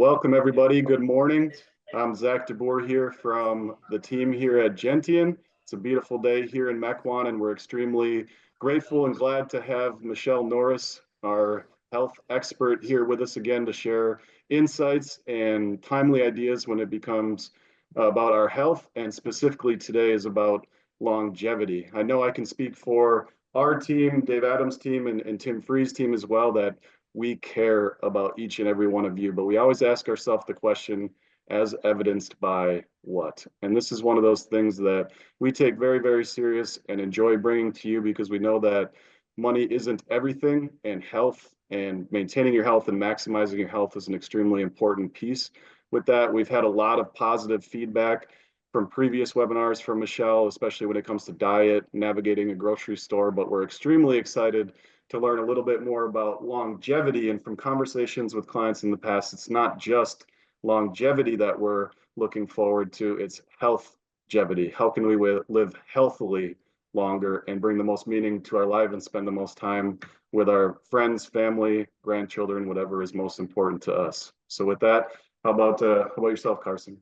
Welcome, everybody. Good morning. I'm Zach DeBoer here from the team here at Gentian. It's a beautiful day here in Mequon, and we're extremely grateful and glad to have Michelle Norris, our health expert, here with us again to share insights and timely ideas when it becomes about our health, and specifically today is about longevity. I know I can speak for our team, Dave Adams' team, and Tim Free's team as well, that we care about each and every one of you, but we always ask ourselves the question, as evidenced by what? And this is one of those things that we take very, very serious and enjoy bringing to you, because we know that money isn't everything, and health and maintaining your health and maximizing your health is an extremely important piece. With that, we've had a lot of positive feedback from previous webinars from Michelle, especially when it comes to diet, navigating a grocery store, but we're extremely excited to learn a little bit more about longevity. And from conversations with clients in the past, it's not just longevity that we're looking forward to, it's healthgevity. How can we live healthily longer and bring the most meaning to our life and spend the most time with our friends, family, grandchildren, whatever is most important to us. So with that, how about yourself, Carson?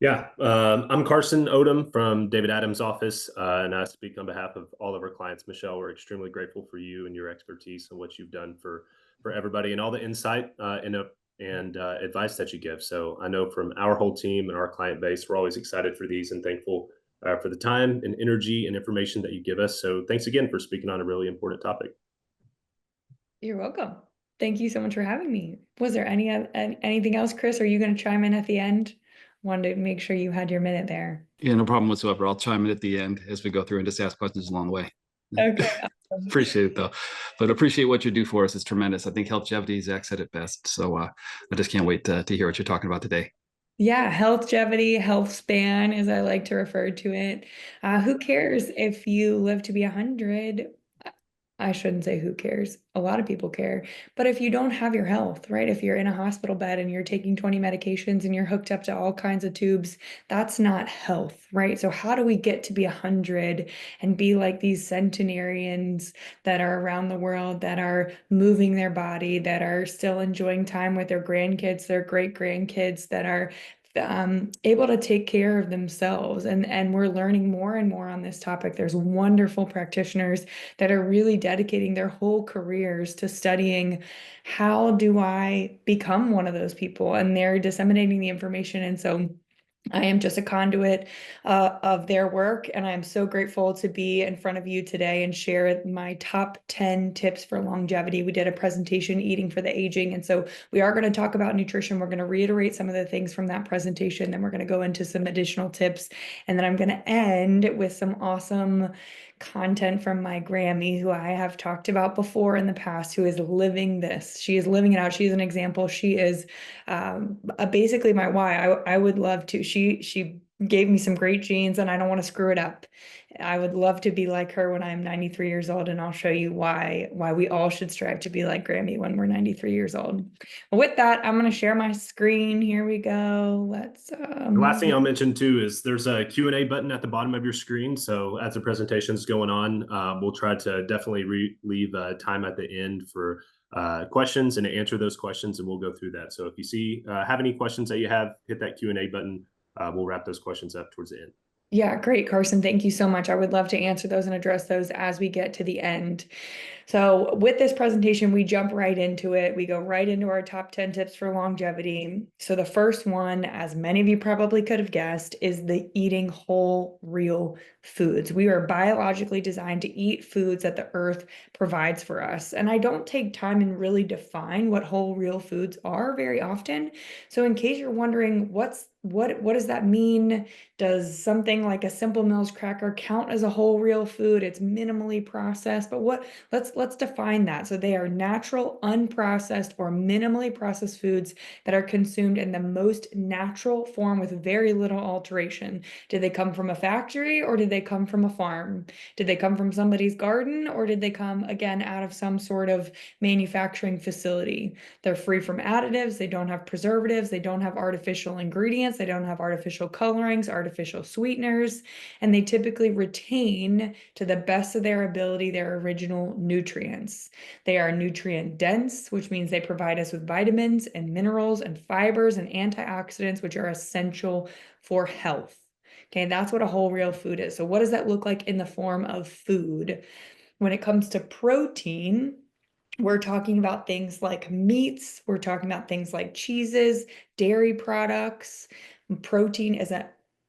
Yeah, I'm Carson Odom from David Adams' office, and I speak on behalf of all of our clients. Michelle, we're extremely grateful for you and your expertise and what you've done for everybody, and all the insight and advice that you give. So I know from our whole team and our client base, we're always excited for these and thankful for the time and energy and information that you give us. So thanks again for speaking on a really important topic. You're welcome. Thank you so much for having me. Was there anything else, Chris? Are you going to chime in at the end? Wanted to make sure you had your minute there. Yeah, no problem whatsoever. I'll chime in at the end as we go through and just ask questions along the way. Okay. Appreciate it though, but appreciate what you do for us. It's tremendous. I think healthgevity, Zach said it best. So I just can't wait to hear what you're talking about today. Yeah, healthgevity, health span, as I like to refer to it. Who cares if you live to be 100? I shouldn't say who cares. A lot of people care. But if you don't have your health, right? If you're in a hospital bed and you're taking 20 medications and you're hooked up to all kinds of tubes, that's not health, right? So how do we get to be 100 and be like these centenarians that are around the world, that are moving their body, that are still enjoying time with their grandkids, their great grandkids, that are able to take care of themselves, and we're learning more and more on this topic. There's wonderful practitioners that are really dedicating their whole careers to studying how do I become one of those people, and they're disseminating the information. And so I am just a conduit of their work, and I'm so grateful to be in front of you today and share my top 10 tips for longevity. We did a presentation, Eating for the Aging, and so we are going to talk about nutrition. We're going to reiterate some of the things from that presentation, then we're going to go into some additional tips, and then I'm going to end with some awesome content from my Grammy, who I have talked about before in the past, who is living this. She is living it out. She's an example. She is basically my why. I would love to. She gave me some great genes, and I don't want to screw it up. I would love to be like her when I'm 93 years old, and I'll show you why we all should strive to be like Grammy when we're 93 years old. With that, I'm going to share my screen. Here we go. Let's. The last thing I'll mention too is there's a Q&A button at the bottom of your screen. So as the presentation is going on, we'll try to definitely leave time at the end for questions and to answer those questions, and we'll go through that. So if you have any questions that you have, hit that Q&A button. We'll wrap those questions up towards the end. Yeah, great, Carson. Thank you so much. I would love to answer those and address those as we get to the end. So with this presentation, we jump right into it. We go right into our top 10 tips for longevity. So the first one, as many of you probably could have guessed, is the eating whole, real foods. We are biologically designed to eat foods that the earth provides for us. And I don't take time and really define what whole, real foods are very often. So in case you're wondering, what does that mean? Does something like a Simple Mills cracker count as a whole, real food? It's minimally processed, but let's define that. So they are natural, unprocessed, or minimally processed foods that are consumed in the most natural form with very little alteration. Did they come from a factory, or did they come from a farm? Did they come from somebody's garden, or did they come, again, out of some sort of manufacturing facility? They're free from additives. They don't have preservatives. They don't have artificial ingredients. ingredients, they don't have artificial colorings, artificial sweeteners, and they typically retain, to the best of their ability, their original nutrients. They are nutrient dense, which means they provide us with vitamins and minerals and fibers and antioxidants, which are essential for health. Okay, that's what a whole real food is. So what does that look like in the form of food? When it comes to protein, we're talking about things like meats, we're talking about things like cheeses, dairy products. Protein is an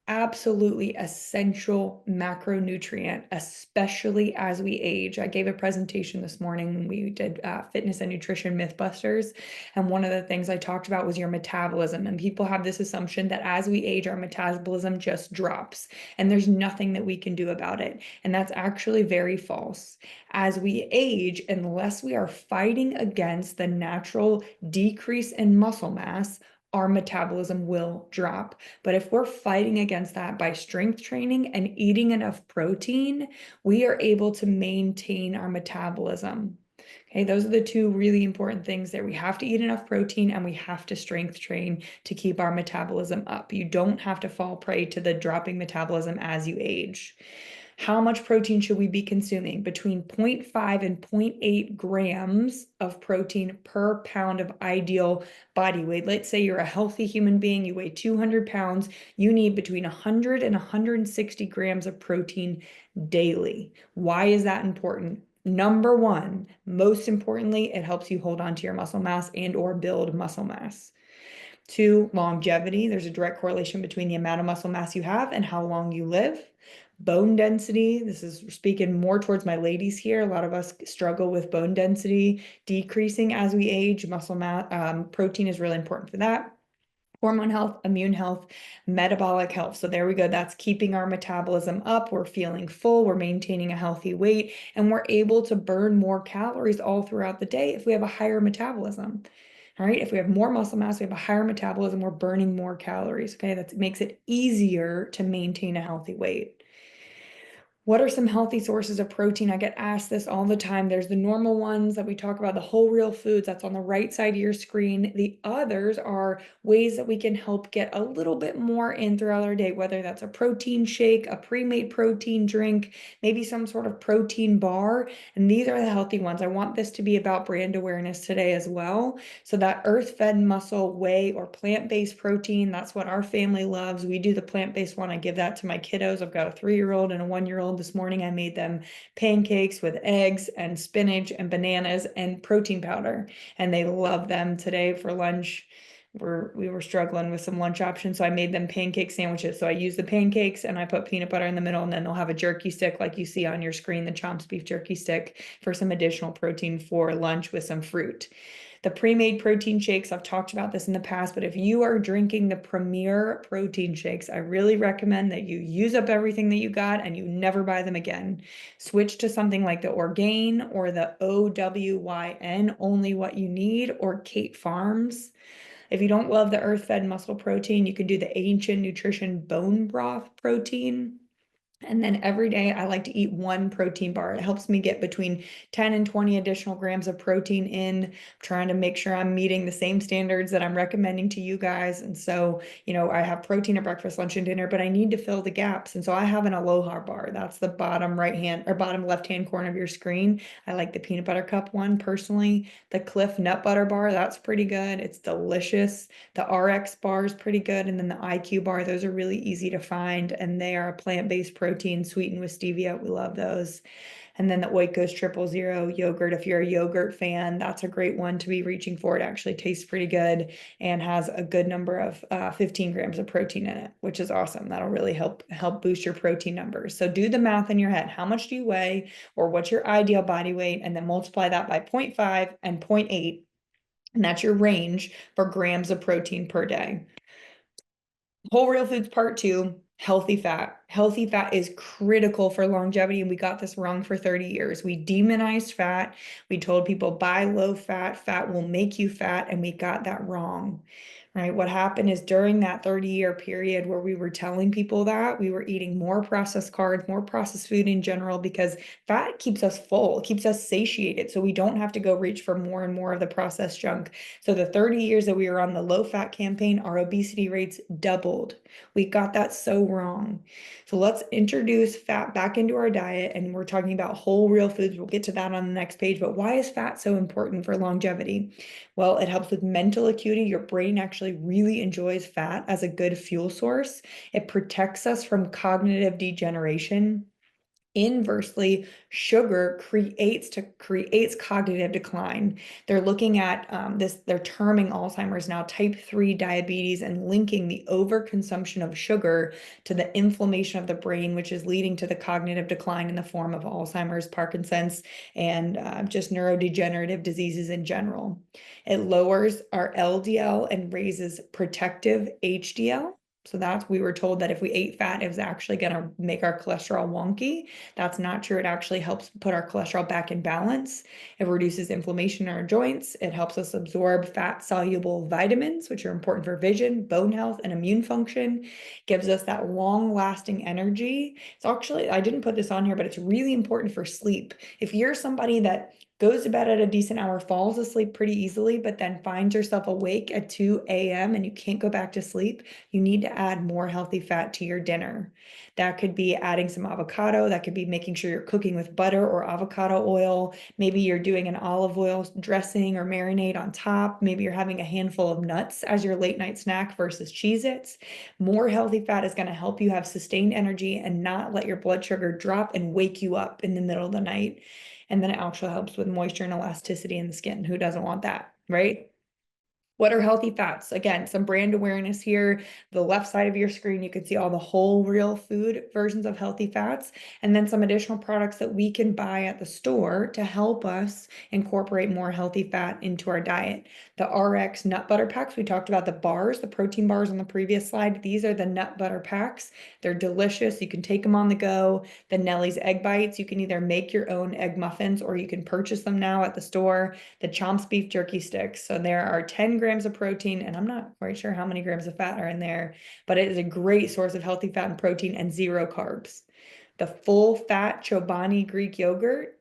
absolutely essential macronutrient, especially as we age. I gave a presentation this morning when we did Fitness and Nutrition Mythbusters, and one of the things I talked about was your metabolism. And people have this assumption that as we age, our metabolism just drops, and there's nothing that we can do about it. And that's actually very false. As we age, unless we are fighting against the natural decrease in muscle mass, our metabolism will drop. But if we're fighting against that by strength training and eating enough protein, we are able to maintain our metabolism. Okay, those are the two really important things there. We have to eat enough protein and we have to strength train to keep our metabolism up. You don't have to fall prey to the dropping metabolism as you age. How much protein should we be consuming? Between 0.5 and 0.8 grams of protein per pound of ideal body weight. Let's say you're a healthy human being, you weigh 200 pounds, you need between 100 and 160 grams of protein daily. Why is that important? Number one, most importantly, it helps you hold on to your muscle mass and or build muscle mass. 2, longevity. There's a direct correlation between the amount of muscle mass you have and how long you live. Bone density, this is speaking more towards my ladies here. A lot of us struggle with bone density decreasing as we age. Muscle mass, protein is really important for that. Hormone health, immune health, metabolic health. So there we go. That's keeping our metabolism up. We're feeling full. We're maintaining a healthy weight, and we're able to burn more calories all throughout the day if we have a higher metabolism. All right, if we have more muscle mass, we have a higher metabolism, we're burning more calories. Okay, that makes it easier to maintain a healthy weight. What are some healthy sources of protein? I get asked this all the time. There's the normal ones that we talk about, the whole real foods, that's on the right side of your screen. The others are ways that we can help get a little bit more in throughout our day, whether that's a protein shake, a pre-made protein drink, maybe some sort of protein bar. And these are the healthy ones. I want this to be about brand awareness today as well. So that earth-fed muscle, whey, or plant-based protein, that's what our family loves. We do the plant-based one. I give that to my kiddos. I've got a 3-year-old and a 1-year-old. This morning I made them pancakes with eggs and spinach and bananas and protein powder, and they love them. Today for lunch, we were struggling with some lunch options, so I made them pancake sandwiches. So I use the pancakes and I put peanut butter in the middle, and then they'll have a jerky stick like you see on your screen, the Chomps beef jerky stick, for some additional protein for lunch with some fruit. The pre-made protein shakes, I've talked about this in the past, but if you are drinking the Premier protein shakes, I really recommend that you use up everything that you got and you never buy them again. Switch to something like the Orgain or the OWYN, Only What You Need, or Kate Farms. If you don't love the earth-fed muscle protein, you can do the Ancient Nutrition bone broth protein. And then every day I like to eat 1 protein bar. It helps me get between 10 and 20 additional grams of protein in. I'm trying to make sure I'm meeting the same standards that I'm recommending to you guys. And so, I have protein at breakfast, lunch, and dinner, but I need to fill the gaps. And so I have an Aloha bar. That's the bottom right hand or bottom left-hand corner of your screen. I like the peanut butter cup one personally. The Cliff nut butter bar, that's pretty good. It's delicious. The RX bar is pretty good. And then the IQ bar, those are really easy to find. And they are a plant-based protein sweetened with stevia. We love those. And then the Oikos 000 yogurt. If you're a yogurt fan, that's a great one to be reaching for. It actually tastes pretty good and has a good number of 15 grams of protein in it, which is awesome. That'll really help boost your protein numbers. So do the math in your head. How much do you weigh, or what's your ideal body weight? And then multiply that by 0.5 and 0.8. And that's your range for grams of protein per day. Whole real foods part 2. Healthy fat. Healthy fat is critical for longevity, and we got this wrong for 30 years. We demonized fat. We told people buy low fat, fat will make you fat, and we got that wrong. right? What happened is during that 30-year period where we were telling people that, we were eating more processed carbs, more processed food in general, because fat keeps us full, keeps us satiated. So we don't have to go reach for more and more of the processed junk. So the 30 years that we were on the low fat campaign, our obesity rates doubled. We got that so wrong. So let's introduce fat back into our diet. And we're talking about whole real foods. We'll get to that on the next page. But why is fat so important for longevity? Well, it helps with mental acuity. Your brain actually really enjoys fat as a good fuel source. It protects us from cognitive degeneration. Inversely, sugar creates cognitive decline. They're looking at they're terming Alzheimer's now type 3 diabetes and linking the overconsumption of sugar to the inflammation of the brain, which is leading to the cognitive decline in the form of Alzheimer's, Parkinson's, and just neurodegenerative diseases in general. It lowers our LDL and raises protective HDL. So we were told that if we ate fat, it was actually going to make our cholesterol wonky. That's not true. It actually helps put our cholesterol back in balance. It reduces inflammation in our joints. It helps us absorb fat-soluble vitamins, which are important for vision, bone health, and immune function. Gives us that long-lasting energy. It's actually, I didn't put this on here, but it's really important for sleep. If you're somebody that goes to bed at a decent hour, falls asleep pretty easily, but then finds yourself awake at 2 a.m. and you can't go back to sleep, you need to add more healthy fat to your dinner. That could be adding some avocado. That could be making sure you're cooking with butter or avocado oil. Maybe you're doing an olive oil dressing or marinade on top. Maybe you're having a handful of nuts as your late night snack versus Cheez-Its. More healthy fat is going to help you have sustained energy and not let your blood sugar drop and wake you up in the middle of the night. And then it actually helps with moisture and elasticity in the skin. Who doesn't want that, right? What are healthy fats? Again, some brand awareness here. The left side of your screen, you can see all the whole real food versions of healthy fats, and then some additional products that we can buy at the store to help us incorporate more healthy fat into our diet. The RX nut butter packs, we talked about the bars, the protein bars on the previous slide. These are the nut butter packs. They're delicious. You can take them on the go. The Nellie's egg bites, you can either make your own egg muffins or you can purchase them now at the store. The Chomps beef jerky sticks. So there are 10 grams of protein, and I'm not quite sure how many grams of fat are in there, but it is a great source of healthy fat and protein and 0 carbs. The full fat Chobani Greek yogurt,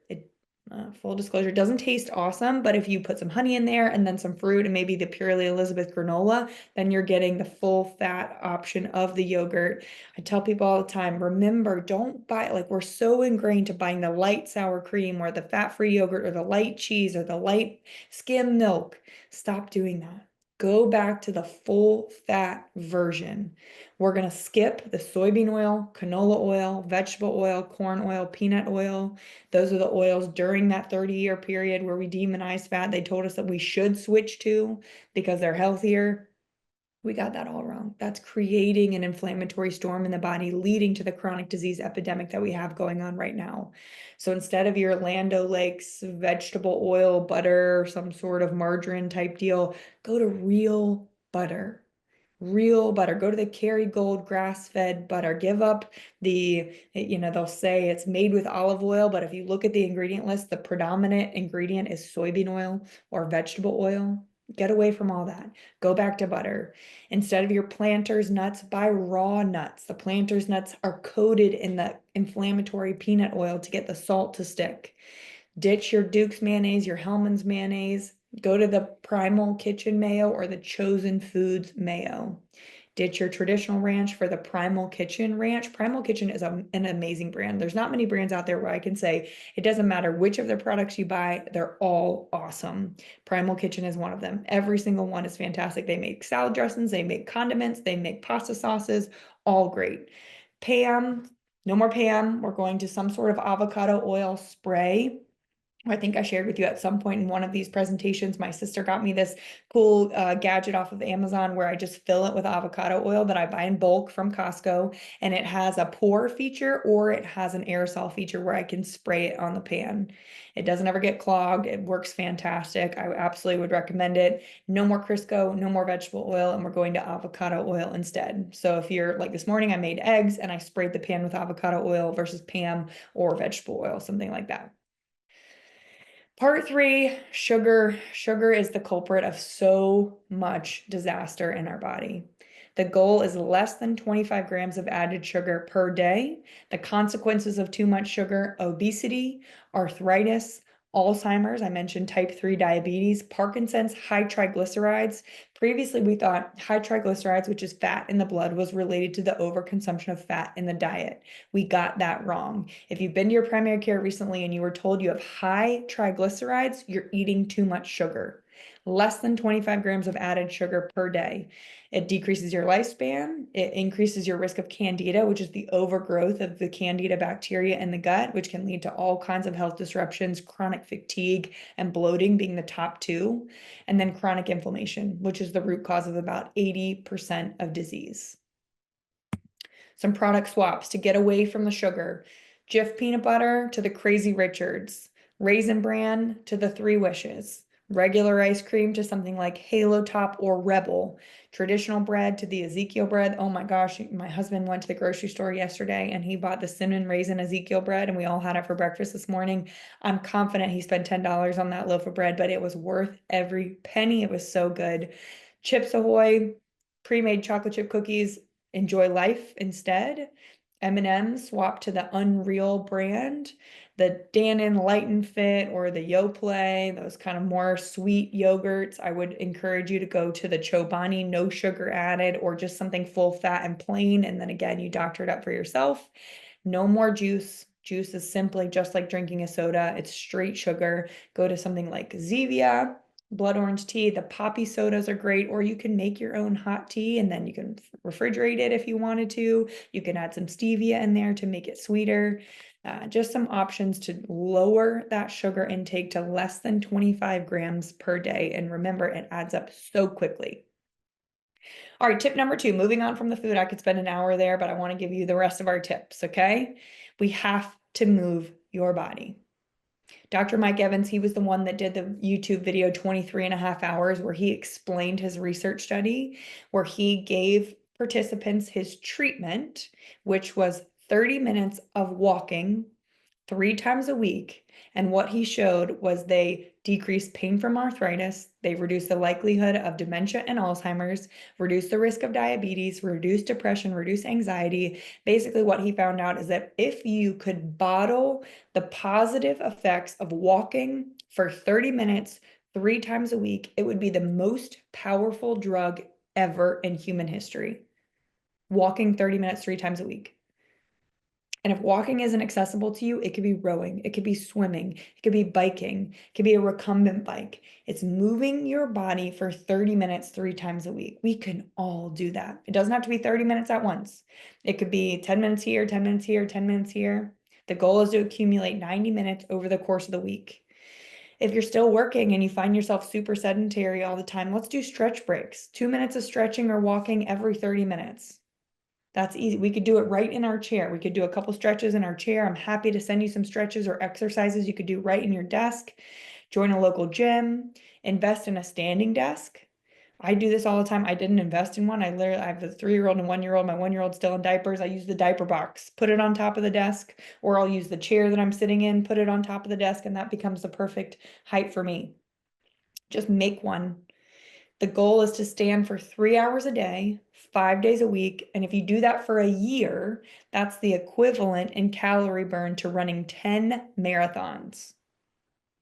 full disclosure, doesn't taste awesome, but if you put some honey in there and then some fruit and maybe the Purely Elizabeth granola, then you're getting the full fat option of the yogurt. I tell people all the time, remember, don't buy, like we're so ingrained to buying the light sour cream or the fat-free yogurt or the light cheese or the light skim milk. Stop doing that. Go back to the full fat version. We're going to skip the soybean oil, canola oil, vegetable oil, corn oil, peanut oil. Those are the oils during that 30-year period where we demonized fat. They told us that we should switch to because they're healthier. We got that all wrong. That's creating an inflammatory storm in the body, leading to the chronic disease epidemic that we have going on right now. So instead of your Land O'Lakes vegetable oil, butter, some sort of margarine type deal, go to real butter. Real butter. Go to the Kerrygold grass-fed butter. Give up they'll say it's made with olive oil, but if you look at the ingredient list, the predominant ingredient is soybean oil or vegetable oil. Get away from all that. Go back to butter. Instead of your Planters nuts, buy raw nuts. The Planters nuts are coated in the inflammatory peanut oil to get the salt to stick. Ditch your Duke's mayonnaise, your Hellmann's mayonnaise. Go to the Primal Kitchen mayo or the Chosen Foods mayo. Ditch your traditional ranch for the Primal Kitchen ranch. Primal Kitchen is an amazing brand. There's not many brands out there where I can say it doesn't matter which of their products you buy, they're all awesome. Primal Kitchen is one of them. Every single one is fantastic. They make salad dressings, they make condiments, they make pasta sauces, all great. Pam, no more Pam. We're going to some sort of avocado oil spray. I think I shared with you at some point in one of these presentations, my sister got me this cool gadget off of Amazon where I just fill it with avocado oil that I buy in bulk from Costco, and it has a pour feature or it has an aerosol feature where I can spray it on the pan. It doesn't ever get clogged. It works fantastic. I absolutely would recommend it. No more Crisco, no more vegetable oil, and we're going to avocado oil instead. So if you're like this morning, I made eggs and I sprayed the pan with avocado oil versus Pam or vegetable oil, something like that. Part 3, sugar. Sugar is the culprit of so much disaster in our body. The goal is less than 25 grams of added sugar per day. The consequences of too much sugar: obesity, arthritis, Alzheimer's, I mentioned type 3 diabetes, Parkinson's, high triglycerides. Previously, we thought high triglycerides, which is fat in the blood, was related to the overconsumption of fat in the diet. We got that wrong. If you've been to your primary care recently and you were told you have high triglycerides, you're eating too much sugar. Less than 25 grams of added sugar per day. It decreases your lifespan. It increases your risk of candida, which is the overgrowth of the candida bacteria in the gut, which can lead to all kinds of health disruptions, chronic fatigue and bloating being the top 2, and then chronic inflammation, which is the root cause of about 80% of disease. Some product swaps to get away from the sugar: Jif peanut butter to the Crazy Richards, Raisin Bran to the Three Wishes, regular ice cream to something like Halo Top or Rebel, traditional bread to the Ezekiel bread. Oh my gosh, my husband went to the grocery store yesterday and he bought the cinnamon raisin Ezekiel bread and we all had it for breakfast this morning. I'm confident he spent $10 on that loaf of bread, but it was worth every penny. It was so good. Chips Ahoy, pre-made chocolate chip cookies, enjoy life instead. M&M's swap to the Unreal brand, the Dannon Light and Fit or the Yoplait, those kind of more sweet yogurts. I would encourage you to go to the Chobani, no sugar added, or just something full fat and plain. And then again, you doctor it up for yourself. No more juice. Juice is simply just like drinking a soda. It's straight sugar. Go to something like Zevia, blood orange tea. The poppy sodas are great, or you can make your own hot tea and then you can refrigerate it if you wanted to. You can add some stevia in there to make it sweeter. Just some options to lower that sugar intake to less than 25 grams per day. And remember, it adds up so quickly. All right, tip number 2, moving on from the food. I could spend an hour there, but I want to give you the rest of our tips, okay? We have to move your body. Dr. Mike Evans, he was the one that did the YouTube video 23.5 hours where he explained his research study, where he gave participants his treatment, which was 30 minutes of walking 3 times a week. And what he showed was they decreased pain from arthritis, they reduced the likelihood of dementia and Alzheimer's, reduced the risk of diabetes, reduced depression, reduced anxiety. Basically, what he found out is that if you could bottle the positive effects of walking for 30 minutes 3 times a week, it would be the most powerful drug ever in human history. Walking 30 minutes 3 times a week. And if walking isn't accessible to you, it could be rowing, it could be swimming, it could be biking, it could be a recumbent bike. It's moving your body for 30 minutes 3 times a week. We can all do that. It doesn't have to be 30 minutes at once. It could be 10 minutes here, 10 minutes here, 10 minutes here. The goal is to accumulate 90 minutes over the course of the week. If you're still working and you find yourself super sedentary all the time, let's do stretch breaks. 2 minutes of stretching or walking every 30 minutes. That's easy. We could do it right in our chair. We could do a couple stretches in our chair. I'm happy to send you some stretches or exercises you could do right in your desk. Join a local gym. Invest in a standing desk. I do this all the time. I didn't invest in one. I have a 3-year-old and a 1-year-old. My 1-year-old's still in diapers. I use the diaper box, put it on top of the desk, or I'll use the chair that I'm sitting in, put it on top of the desk, and that becomes the perfect height for me. Just make one. The goal is to stand for 3 hours a day, 5 days a week. And if you do that for a year, that's the equivalent in calorie burn to running 10 marathons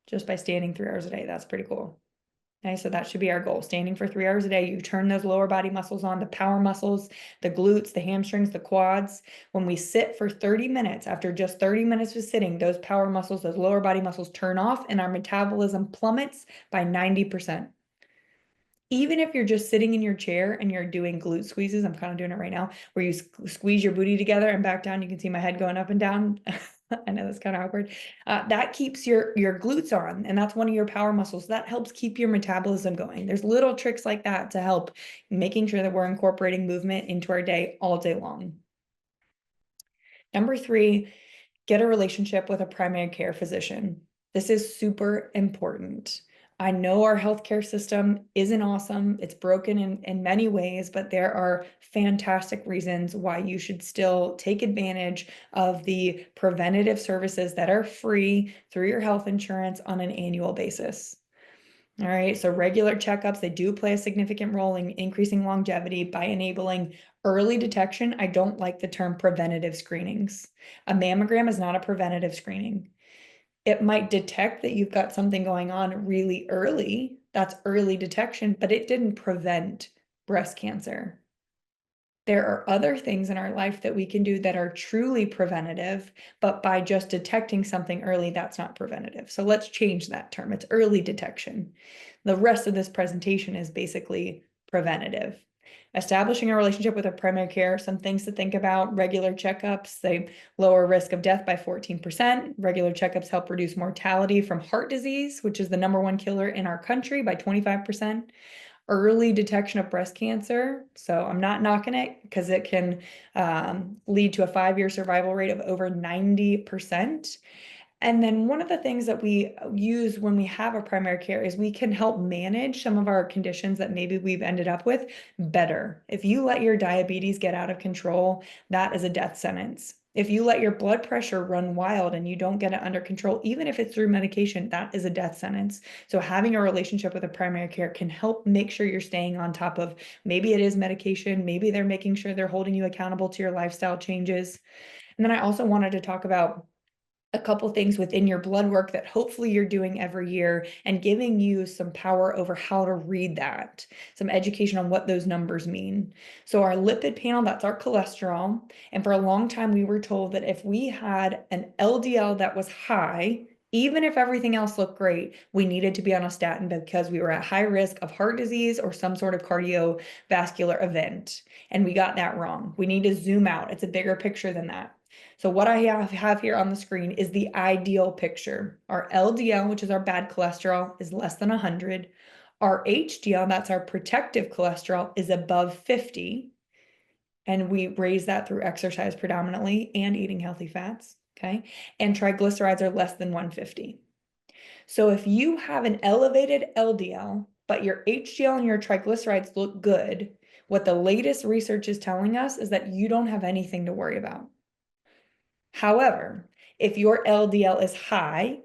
just by standing 3 hours a day. That's pretty cool. Okay, so that should be our goal. Standing for 3 hours a day, you turn those lower body muscles on, the power muscles, the glutes, the hamstrings, the quads. When we sit for 30 minutes, after just 30 minutes of sitting, those power muscles, those lower body muscles turn off and our metabolism plummets by 90%. Even if you're just sitting in your chair and you're doing glute squeezes, I'm kind of doing it right now, where you squeeze your booty together and back down. You can see my head going up and down. I know that's kind of awkward. That keeps your glutes on, and that's one of your power muscles. That helps keep your metabolism going. There's little tricks like that to help making sure that we're incorporating movement into our day all day long. Number 3, get a relationship with a primary care physician. This is super important. I know our healthcare system isn't awesome. It's broken in many ways, but there are fantastic reasons why you should still take advantage of the preventative services that are free through your health insurance on an annual basis. All right, so regular checkups, they do play a significant role in increasing longevity by enabling early detection. I don't like the term preventative screenings. A mammogram is not a preventative screening. It might detect that you've got something going on really early. That's early detection, but it didn't prevent breast cancer. There are other things in our life that we can do that are truly preventative, but by just detecting something early, that's not preventative. So let's change that term. It's early detection. The rest of this presentation is basically preventative. Establishing a relationship with a primary care, some things to think about: regular checkups, they lower risk of death by 14%. Regular checkups help reduce mortality from heart disease, which is the #1 killer in our country, by 25%. Early detection of breast cancer. So I'm not knocking it, because it can lead to a 5-year survival rate of over 90%. And then one of the things that we use when we have a primary care is we can help manage some of our conditions that maybe we've ended up with better. If you let your diabetes get out of control, that is a death sentence. If you let your blood pressure run wild and you don't get it under control, even if it's through medication, that is a death sentence. So having a relationship with a primary care can help make sure you're staying on top of, maybe it is medication, maybe they're making sure they're holding you accountable to your lifestyle changes. And then I also wanted to talk about a couple things within your blood work that hopefully you're doing every year, and giving you some power over how to read that, some education on what those numbers mean. So our lipid panel, that's our cholesterol. And for a long time, we were told that if we had an LDL that was high, even if everything else looked great, we needed to be on a statin because we were at high risk of heart disease or some sort of cardiovascular event. And we got that wrong. We need to zoom out. It's a bigger picture than that. So what I have here on the screen is the ideal picture. Our LDL, which is our bad cholesterol, is less than 100. Our HDL, that's our protective cholesterol, is above 50. And we raise that through exercise predominantly and eating healthy fats, okay? And triglycerides are less than 150. So if you have an elevated LDL, but your HDL and your triglycerides look good, what the latest research is telling us is that you don't have anything to worry about. However, if your LDL is high,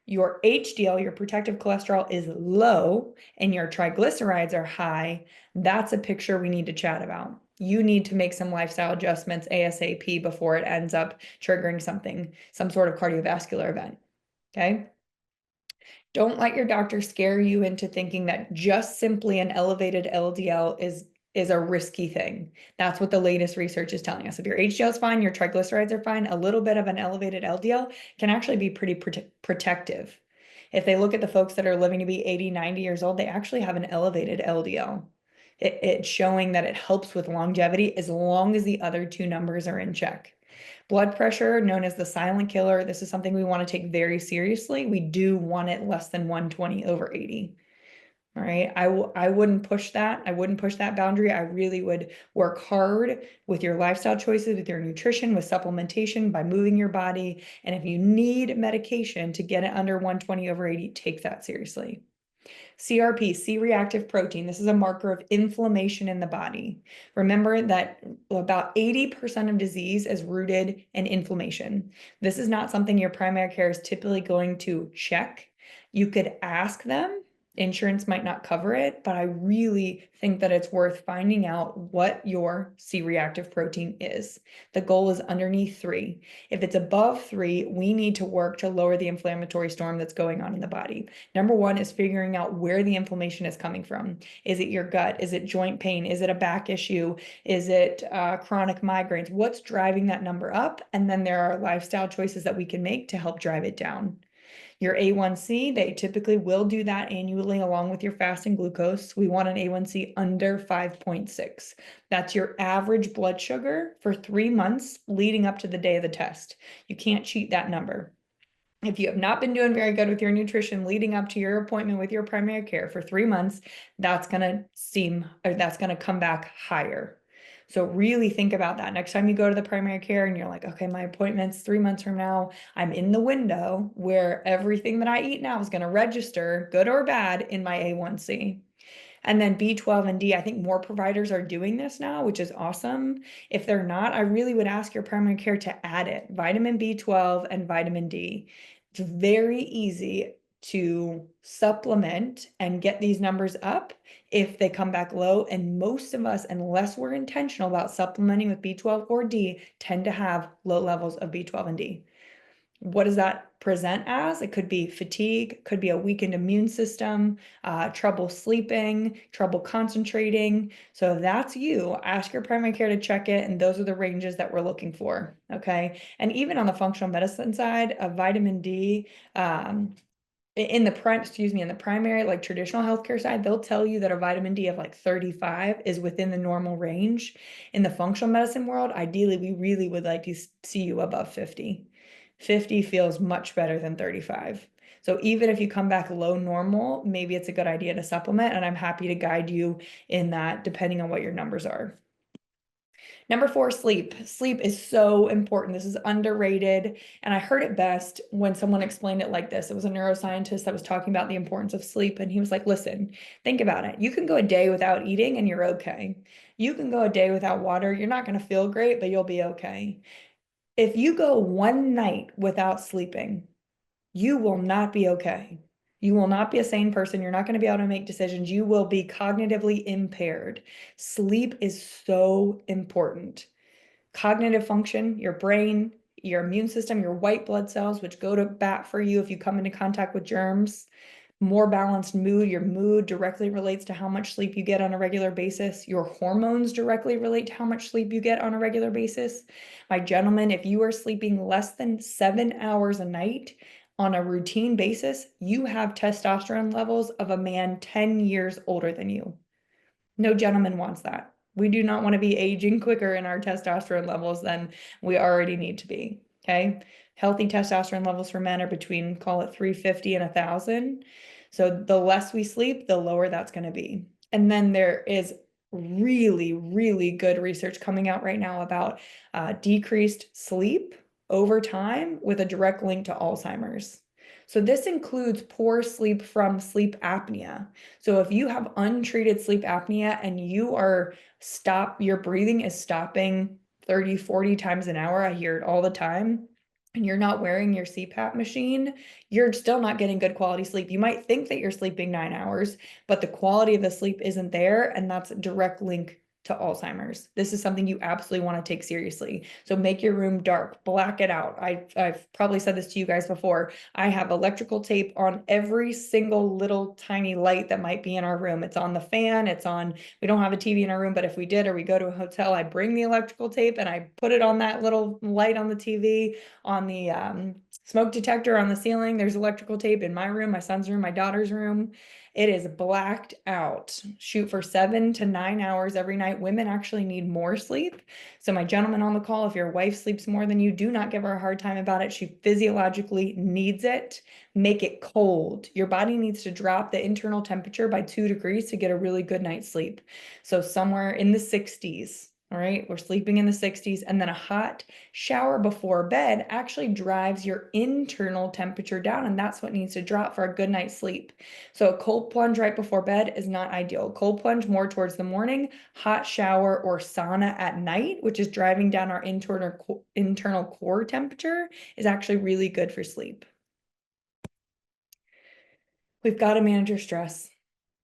your HDL, your protective cholesterol, is low, and your triglycerides are high, that's a picture we need to chat about. You need to make some lifestyle adjustments ASAP before it ends up triggering something, some sort of cardiovascular event, okay? Don't let your doctor scare you into thinking that just simply an elevated LDL is a risky thing. That's what the latest research is telling us. If your HDL is fine, your triglycerides are fine, a little bit of an elevated LDL can actually be pretty protective. If they look at the folks that are living to be 80, 90 years old, they actually have an elevated LDL. It's showing that it helps with longevity as long as the other two numbers are in check. Blood pressure, known as the silent killer, this is something we want to take very seriously. We do want it less than 120/80. All right, I wouldn't push that. I wouldn't push that boundary. I really would work hard with your lifestyle choices, with your nutrition, with supplementation, by moving your body. And if you need medication to get it under 120/80, take that seriously. CRP, C-reactive protein. This is a marker of inflammation in the body. Remember that about 80% of disease is rooted in inflammation. This is not something your primary care is typically going to check. You could ask them. Insurance might not cover it, but I really think that it's worth finding out what your C-reactive protein is. The goal is underneath 3. If it's above 3, we need to work to lower the inflammatory storm that's going on in the body. Number 1 is figuring out where the inflammation is coming from. Is it your gut? Is it joint pain? Is it a back issue? Is it chronic migraines? What's driving that number up? And then there are lifestyle choices that we can make to help drive it down. Your A1C, they typically will do that annually along with your fasting glucose. We want an A1C under 5.6. That's your average blood sugar for 3 months leading up to the day of the test. You can't cheat that number. If you have not been doing very good with your nutrition leading up to your appointment with your primary care for 3 months, that's going to come back higher. So really think about that. Next time you go to the primary care and you're like, okay, my appointment's 3 months from now, I'm in the window where everything that I eat now is going to register, good or bad, in my A1C. And then B12 and D, I think more providers are doing this now, which is awesome. If they're not, I really would ask your primary care to add it, vitamin B12 and vitamin D. It's very easy to supplement and get these numbers up if they come back low. And most of us, unless we're intentional about supplementing with B12 or D, tend to have low levels of B12 and D. What does that present as? It could be fatigue, could be a weakened immune system, trouble sleeping, trouble concentrating. So if that's you, ask your primary care to check it, and those are the ranges that we're looking for, okay? And even on the functional medicine side, of vitamin D, in the primary, like traditional healthcare side, they'll tell you that a vitamin D of like 35 is within the normal range. In the functional medicine world, ideally, we really would like to see you above 50. 50 feels much better than 35. So even if you come back low normal, maybe it's a good idea to supplement, and I'm happy to guide you in that depending on what your numbers are. Number 4, sleep. Sleep is so important. This is underrated. And I heard it best when someone explained it like this. It was a neuroscientist that was talking about the importance of sleep. And he was like, listen, think about it. You can go a day without eating and you're okay. You can go a day without water. You're not going to feel great, but you'll be okay. If you go one night without sleeping, you will not be okay. You will not be a sane person. You're not going to be able to make decisions. You will be cognitively impaired. Sleep is so important. Cognitive function, your brain, your immune system, your white blood cells, which go to bat for you if you come into contact with germs. More balanced mood. Your mood directly relates to how much sleep you get on a regular basis. Your hormones directly relate to how much sleep you get on a regular basis. My gentlemen, if you are sleeping less than 7 hours a night on a routine basis, you have testosterone levels of a man 10 years older than you. No gentleman wants that. We do not want to be aging quicker in our testosterone levels than we already need to be, okay? Healthy testosterone levels for men are between, call it 350 and 1,000. So the less we sleep, the lower that's going to be. And then there is really, really good research coming out right now about decreased sleep over time with a direct link to Alzheimer's. So this includes poor sleep from sleep apnea. So if you have untreated sleep apnea and your breathing is stopping 30, 40 times an hour, I hear it all the time, and you're not wearing your CPAP machine, you're still not getting good quality sleep. You might think that you're sleeping 9 hours, but the quality of the sleep isn't there, and that's a direct link to Alzheimer's. This is something you absolutely want to take seriously. So make your room dark, black it out. I've probably said this to you guys before. I have electrical tape on every single little tiny light that might be in our room. It's on the fan, we don't have a TV in our room, but if we did, or we go to a hotel, I bring the electrical tape and I put it on that little light on the TV, on the smoke detector on the ceiling. There's electrical tape in my room, my son's room, my daughter's room. It is blacked out. Shoot for 7 to 9 hours every night. Women actually need more sleep. So my gentleman on the call, if your wife sleeps more than you, do not give her a hard time about it. She physiologically needs it. Make it cold. Your body needs to drop the internal temperature by 2 degrees to get a really good night's sleep. So somewhere in the 60s. All right, we're sleeping in the 60s, and then a hot shower before bed actually drives your internal temperature down, and that's what needs to drop for a good night's sleep. So a cold plunge right before bed is not ideal. Cold plunge more towards the morning, hot shower or sauna at night, which is driving down our internal core temperature, is actually really good for sleep. We've got to manage our stress.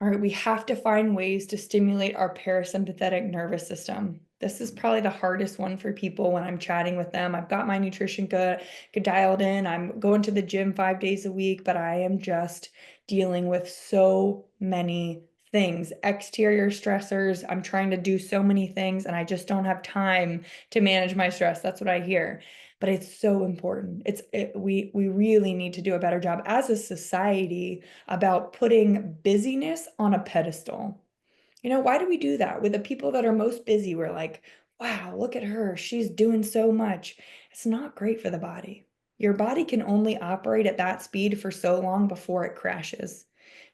All right, we have to find ways to stimulate our parasympathetic nervous system. This is probably the hardest one for people when I'm chatting with them. I've got my nutrition good dialed in. I'm going to the gym 5 days a week, but I am just dealing with so many things, exterior stressors. I'm trying to do so many things and I just don't have time to manage my stress. That's what I hear. But it's so important. We really need to do a better job as a society about putting busyness on a pedestal. You know, why do we do that? With the people that are most busy, we're like, wow, look at her. She's doing so much. It's not great for the body. Your body can only operate at that speed for so long before it crashes.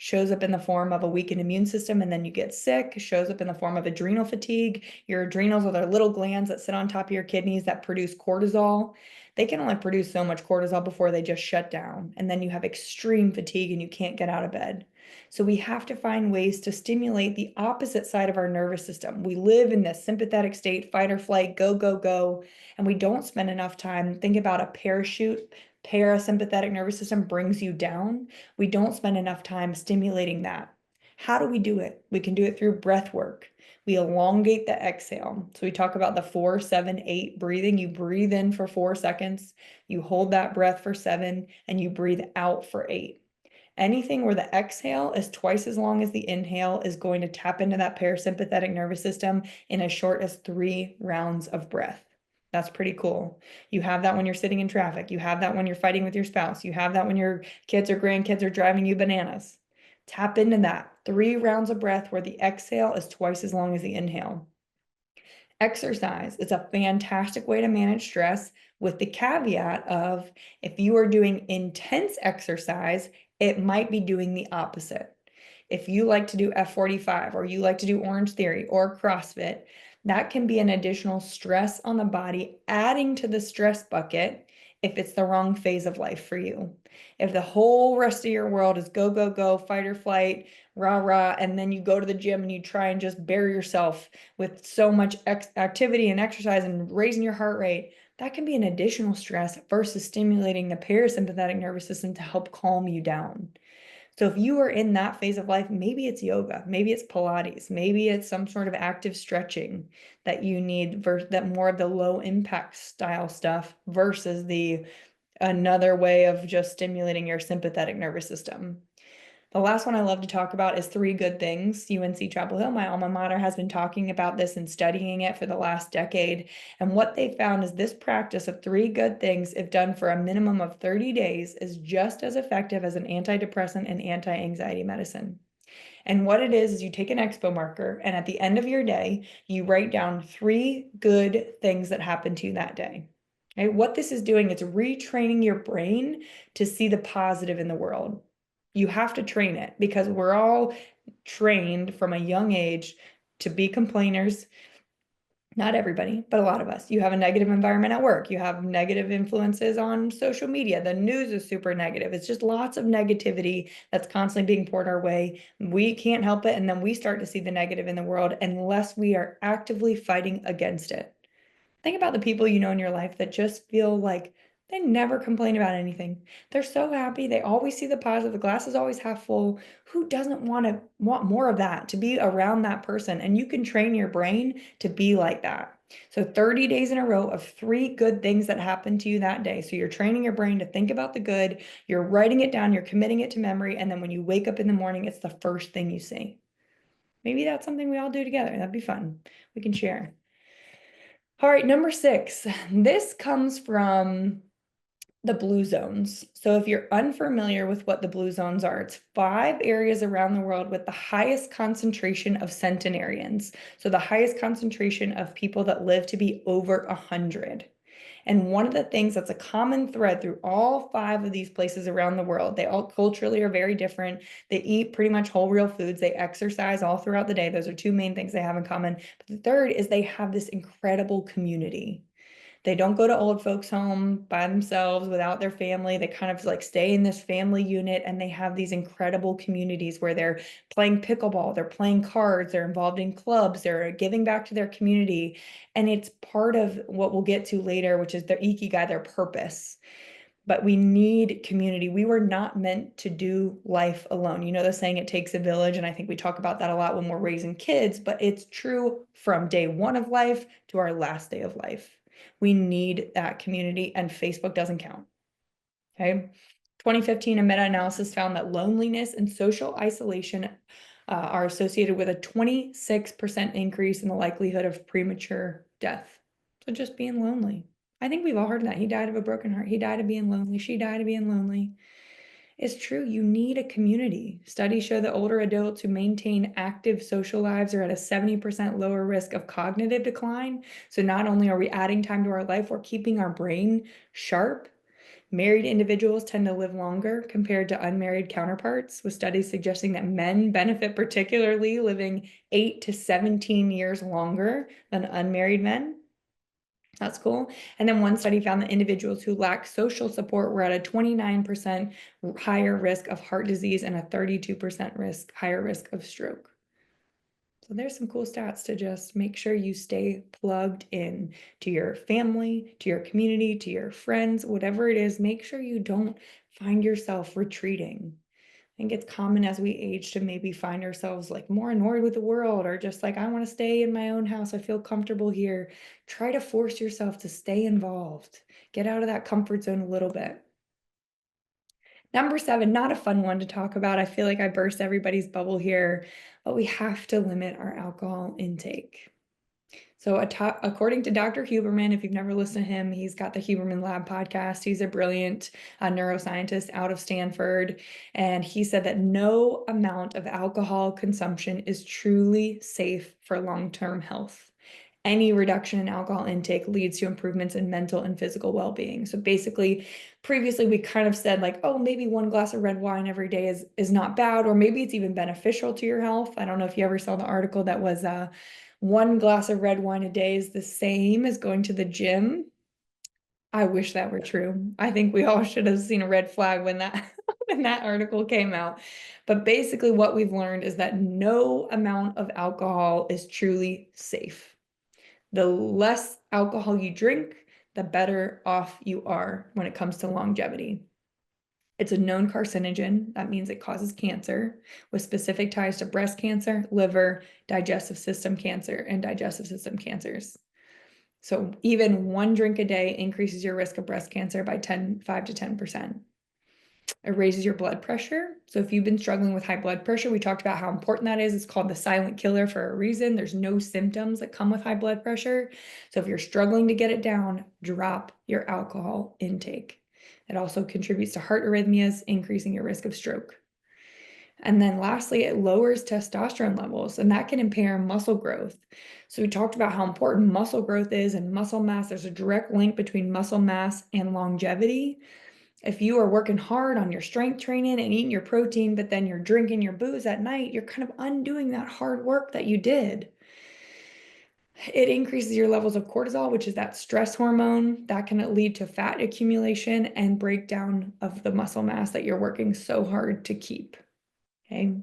shows up in the form of a weakened immune system, and then you get sick. Shows up in the form of adrenal fatigue. Your adrenals are the little glands that sit on top of your kidneys that produce cortisol. They can only produce so much cortisol before they just shut down. And then you have extreme fatigue and you can't get out of bed. So we have to find ways to stimulate the opposite side of our nervous system. We live in this sympathetic state, fight or flight, go, go, go, and we don't spend enough time. Think about a parachute. Parasympathetic nervous system brings you down. We don't spend enough time stimulating that. How do we do it? We can do it through breath work. We elongate the exhale. So we talk about the 4, 7, 8 breathing. You breathe in for 4 seconds, you hold that breath for 7, and you breathe out for 8. Anything where the exhale is twice as long as the inhale is going to tap into that parasympathetic nervous system in as short as 3 rounds of breath. That's pretty cool. You have that when you're sitting in traffic. You have that when you're fighting with your spouse. You have that when your kids or grandkids are driving you bananas. Tap into that. 3 rounds of breath where the exhale is twice as long as the inhale. Exercise is a fantastic way to manage stress, with the caveat of if you are doing intense exercise, it might be doing the opposite. If you like to do F45 or you like to do Orange Theory or CrossFit, that can be an additional stress on the body, adding to the stress bucket if it's the wrong phase of life for you. If the whole rest of your world is go, go, go, fight or flight, rah, rah, and then you go to the gym and you try and just bury yourself with so much activity and exercise and raising your heart rate, that can be an additional stress versus stimulating the parasympathetic nervous system to help calm you down. So if you are in that phase of life, maybe it's yoga, maybe it's Pilates, maybe it's some sort of active stretching that you need, that more of the low impact style stuff versus another way of just stimulating your sympathetic nervous system. The last one I love to talk about is 3 good things. UNC Chapel Hill, my alma mater, has been talking about this and studying it for the last decade. And what they found is this practice of 3 good things, if done for a minimum of 30 days, is just as effective as an antidepressant and anti-anxiety medicine. And what it is you take an expo marker, and at the end of your day, you write down 3 good things that happened to you that day. Okay? What this is doing, it's retraining your brain to see the positive in the world. You have to train it because we're all trained from a young age to be complainers. Not everybody, but a lot of us. You have a negative environment at work. You have negative influences on social media. The news is super negative. It's just lots of negativity that's constantly being poured our way. We can't help it. And then we start to see the negative in the world unless we are actively fighting against it. Think about the people you know in your life that just feel like they never complain about anything. They're so happy. They always see the positive. The glass is always half full. Who doesn't want more of that, to be around that person? And you can train your brain to be like that. So 30 days in a row of 3 good things that happened to you that day. So you're training your brain to think about the good. You're writing it down. You're committing it to memory. And then when you wake up in the morning, it's the first thing you see. Maybe that's something we all do together. That'd be fun. We can share. All right, number 6. This comes from the blue zones. So if you're unfamiliar with what the blue zones are, it's 5 areas around the world with the highest concentration of centenarians. So the highest concentration of people that live to be over 100. And one of the things that's a common thread through all 5 of these places around the world, they all culturally are very different. They eat pretty much whole real foods. They exercise all throughout the day. Those are 2 main things they have in common. But the third is they have this incredible community. They don't go to old folks' home by themselves without their family. They kind of like stay in this family unit, and they have these incredible communities where they're playing pickleball, they're playing cards, they're involved in clubs, they're giving back to their community. And it's part of what we'll get to later, which is their ikigai, their purpose. But we need community. We were not meant to do life alone. You know the saying, it takes a village, and I think we talk about that a lot when we're raising kids, but it's true from day 1 of life to our last day of life. We need that community, and Facebook doesn't count. Okay. 2015, a meta-analysis found that loneliness and social isolation are associated with a 26% increase in the likelihood of premature death. So just being lonely. I think we've all heard that. He died of a broken heart. He died of being lonely. She died of being lonely. It's true. You need a community. Studies show that older adults who maintain active social lives are at a 70% lower risk of cognitive decline. So not only are we adding time to our life, we're keeping our brain sharp. Married individuals tend to live longer compared to unmarried counterparts, with studies suggesting that men benefit particularly living 8 to 17 years longer than unmarried men. That's cool. And then one study found that individuals who lack social support were at a 29% higher risk of heart disease and a 32% higher risk of stroke. So there's some cool stats to just make sure you stay plugged in to your family, to your community, to your friends, whatever it is. Make sure you don't find yourself retreating. I think it's common as we age to maybe find ourselves like more annoyed with the world, or just like, I want to stay in my own house. I feel comfortable here. Try to force yourself to stay involved. Get out of that comfort zone a little bit. Number 7, not a fun one to talk about. I feel like I burst everybody's bubble here, but we have to limit our alcohol intake. So according to Dr. Huberman, if you've never listened to him, he's got the Huberman Lab podcast. He's a brilliant neuroscientist out of Stanford. And he said that no amount of alcohol consumption is truly safe for long-term health. Any reduction in alcohol intake leads to improvements in mental and physical well-being. So basically, previously we kind of said like, oh, maybe 1 glass of red wine every day is not bad, or maybe it's even beneficial to your health. I don't know if you ever saw the article that was 1 glass of red wine a day is the same as going to the gym. I wish that were true. I think we all should have seen a red flag when that when that article came out. But basically what we've learned is that no amount of alcohol is truly safe. The less alcohol you drink, the better off you are when it comes to longevity. It's a known carcinogen. That means it causes cancer, with specific ties to breast cancer, liver, digestive system cancer, and digestive system cancers. So even 1 drink a day increases your risk of breast cancer by 5 to 10%. It raises your blood pressure. So if you've been struggling with high blood pressure, we talked about how important that is. It's called the silent killer for a reason. There's no symptoms that come with high blood pressure. So if you're struggling to get it down, drop your alcohol intake. It also contributes to heart arrhythmias, increasing your risk of stroke. And then lastly, it lowers testosterone levels, and that can impair muscle growth. So we talked about how important muscle growth is and muscle mass. There's a direct link between muscle mass and longevity. If you are working hard on your strength training and eating your protein, but then you're drinking your booze at night, you're kind of undoing that hard work that you did. It increases your levels of cortisol, which is that stress hormone that can lead to fat accumulation and breakdown of the muscle mass that you're working so hard to keep. Okay.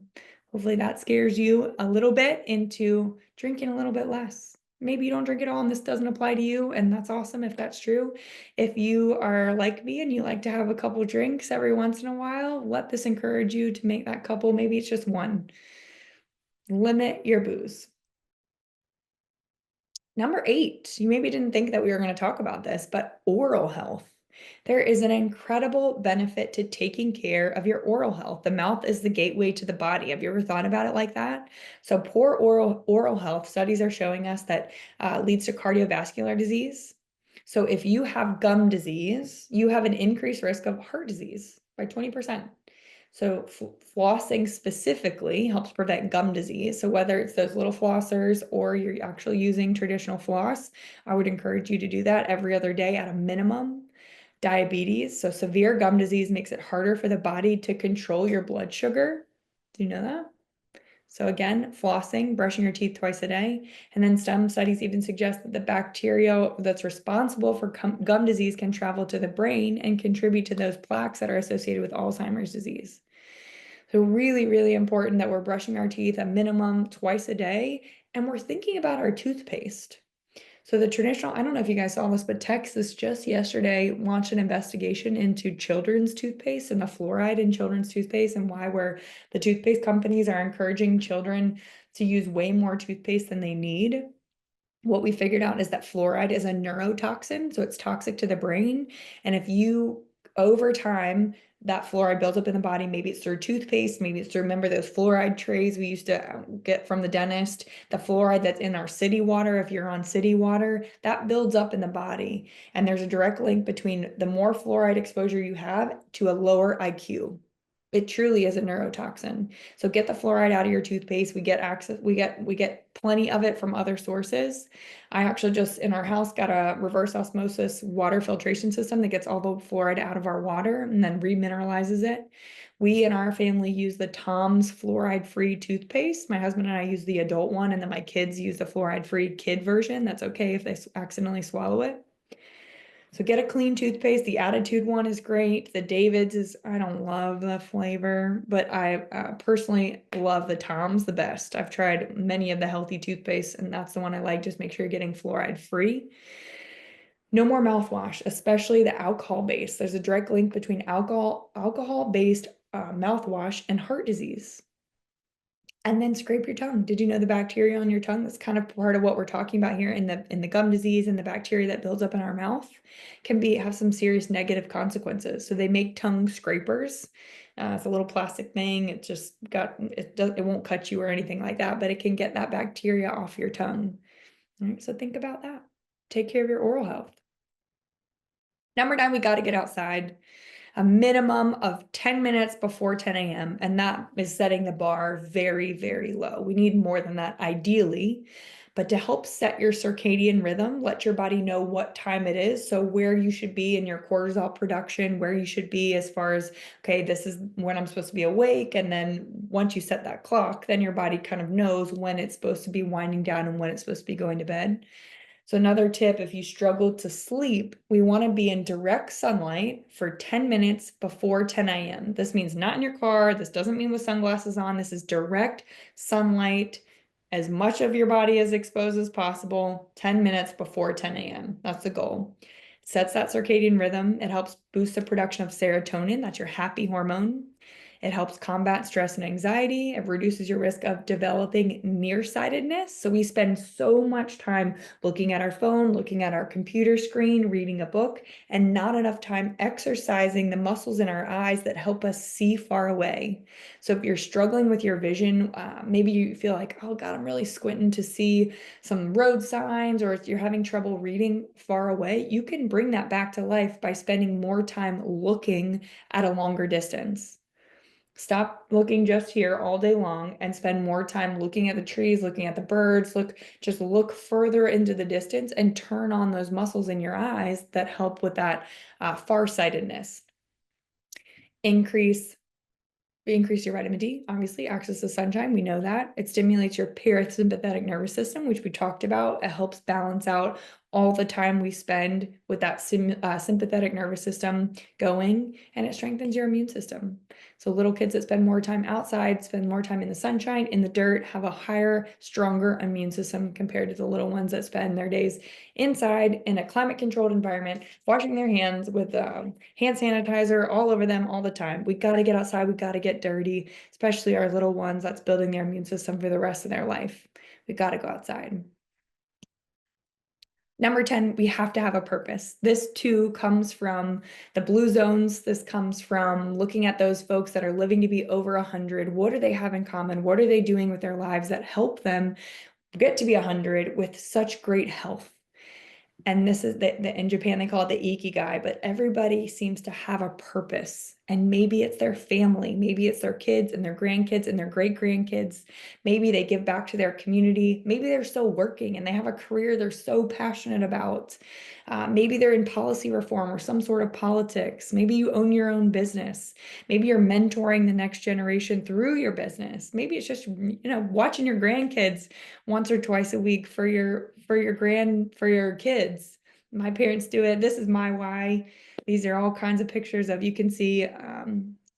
Hopefully that scares you a little bit into drinking a little bit less. Maybe you don't drink at all and this doesn't apply to you, and that's awesome if that's true. If you are like me and you like to have a couple drinks every once in a while, let this encourage you to make that couple. Maybe it's just 1. Limit your booze. Number 8, you maybe didn't think that we were going to talk about this, but oral health. There is an incredible benefit to taking care of your oral health. The mouth is the gateway to the body. Have you ever thought about it like that? So poor oral health, studies are showing us that leads to cardiovascular disease. So if you have gum disease, you have an increased risk of heart disease by 20%. So flossing specifically helps prevent gum disease. So whether it's those little flossers or you're actually using traditional floss, I would encourage you to do that every other day at a minimum. Diabetes, so severe gum disease makes it harder for the body to control your blood sugar. Do you know that? So again, flossing, brushing your teeth twice a day. And then some studies even suggest that the bacteria that's responsible for gum disease can travel to the brain and contribute to those plaques that are associated with Alzheimer's disease. So really, really important that we're brushing our teeth a minimum twice a day, and we're thinking about our toothpaste. So the traditional, I don't know if you guys saw this, but Texas just yesterday launched an investigation into children's toothpaste and the fluoride in children's toothpaste, and why the toothpaste companies are encouraging children to use way more toothpaste than they need. What we figured out is that fluoride is a neurotoxin, so it's toxic to the brain. And if you, over time, that fluoride builds up in the body, maybe it's through toothpaste, maybe it's through, remember those fluoride trays we used to get from the dentist, the fluoride that's in our city water, if you're on city water, that builds up in the body. And there's a direct link between the more fluoride exposure you have to a lower IQ. It truly is a neurotoxin. So get the fluoride out of your toothpaste. We get access, we get plenty of it from other sources. I actually just in our house got a reverse osmosis water filtration system that gets all the fluoride out of our water and then remineralizes it. We in our family use the Tom's fluoride-free toothpaste. My husband and I use the adult one, and then my kids use the fluoride-free kid version. That's okay if they accidentally swallow it. So get a clean toothpaste. The Attitude one is great. The David's is, I don't love the flavor, but I personally love the Tom's the best. I've tried many of the healthy toothpastes, and that's the one I like. Just make sure you're getting fluoride free. No more mouthwash, especially the alcohol-based. There's a direct link between alcohol-based mouthwash and heart disease. And then scrape your tongue. Did you know the bacteria on your tongue? That's kind of part of what we're talking about here in the gum disease, and the bacteria that builds up in our mouth can have some serious negative consequences. So they make tongue scrapers. It's a little plastic thing. It won't cut you or anything like that, but it can get that bacteria off your tongue. All right, so think about that. Take care of your oral health. Number 9, we got to get outside. A minimum of 10 minutes before 10 a.m. And that is setting the bar very, very low. We need more than that ideally, but to help set your circadian rhythm, let your body know what time it is. So where you should be in your cortisol production, where you should be as far as, okay, this is when I'm supposed to be awake. And then once you set that clock, then your body kind of knows when it's supposed to be winding down and when it's supposed to be going to bed. So another tip, if you struggle to sleep, we want to be in direct sunlight for 10 minutes before 10 a.m. This means not in your car. This doesn't mean with sunglasses on. This is direct sunlight, as much of your body is exposed as possible, 10 minutes before 10 a.m. That's the goal. It sets that circadian rhythm. It helps boost the production of serotonin. That's your happy hormone. It helps combat stress and anxiety. It reduces your risk of developing nearsightedness. So we spend so much time looking at our phone, looking at our computer screen, reading a book, and not enough time exercising the muscles in our eyes that help us see far away. So if you're struggling with your vision, maybe you feel like, oh God, I'm really squinting to see some road signs, or if you're having trouble reading far away, you can bring that back to life by spending more time looking at a longer distance. Stop looking just here all day long and spend more time looking at the trees, looking at the birds. Just look further into the distance and turn on those muscles in your eyes that help with that farsightedness. Increase your vitamin D, obviously, access to sunshine. We know that. It stimulates your parasympathetic nervous system, which we talked about. It helps balance out all the time we spend with that sympathetic nervous system going, and it strengthens your immune system. So little kids that spend more time outside, spend more time in the sunshine, in the dirt, have a higher, stronger immune system compared to the little ones that spend their days inside in a climate-controlled environment, washing their hands with hand sanitizer all over them all the time. We got to get outside. We got to get dirty, especially our little ones. That's building their immune system for the rest of their life. We got to go outside. Number 10, we have to have a purpose. This too comes from the blue zones. This comes from looking at those folks that are living to be over 100. What do they have in common? What are they doing with their lives that help them get to be 100 with such great health? And this is in Japan, they call it the ikigai, but everybody seems to have a purpose. And maybe it's their family, maybe it's their kids and their grandkids and their great-grandkids. Maybe they give back to their community. Maybe they're still working and they have a career they're so passionate about. Maybe they're in policy reform or some sort of politics. Maybe you own your own business. Maybe you're mentoring the next generation through your business. Maybe it's just, watching your grandkids once or twice a week for your kids. My parents do it. This is my why. These are all kinds of pictures of, you can see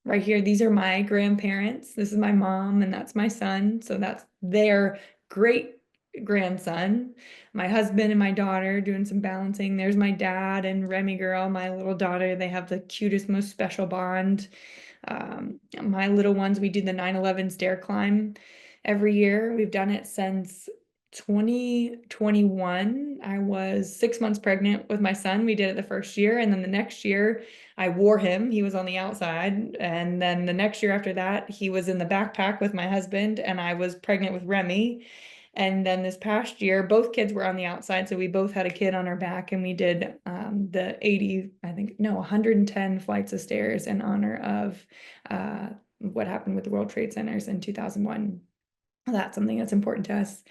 right here, these are my grandparents. This is my mom and that's my son. So that's their great grandson, my husband and my daughter doing some balancing. There's my dad and Remy girl, my little daughter. They have the cutest, most special bond. My little ones, we do the 9/11 stair climb every year. We've done it since 2021. I was 6 months pregnant with my son. We did it the first year, and then the next year I wore him. He was on the outside, and then the next year after that he was in the backpack with my husband, and I was pregnant with Remy. And then this past year, both kids were on the outside. So we both had a kid on our back, and we did the 110 flights of stairs in honor of what happened with the World Trade Centers in 2001. That's something that's important to us.